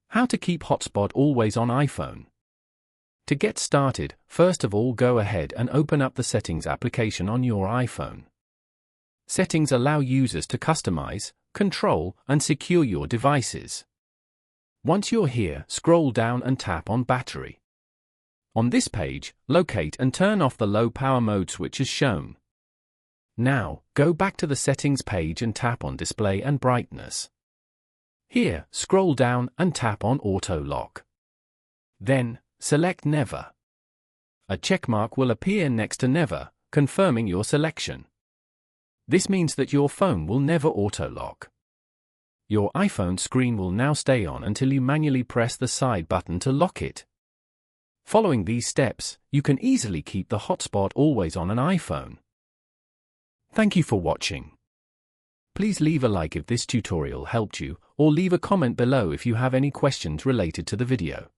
How to keep Hotspot always on iPhone. To get started, first of all go ahead and open up the Settings application on your iPhone. Settings allow users to customize, control, and secure your devices. Once you're here, scroll down and tap on Battery. On this page, locate and turn off the low power mode switch as shown. Now, go back to the Settings page and tap on Display and Brightness. Here, scroll down and tap on Auto Lock. Then, select Never. A checkmark will appear next to Never, confirming your selection. This means that your phone will never auto-lock. Your iPhone screen will now stay on until you manually press the side button to lock it. Following these steps, you can easily keep the Hotspot always on an iPhone. Thank you for watching. Please leave a like if this tutorial helped you, or leave a comment below if you have any questions related to the video.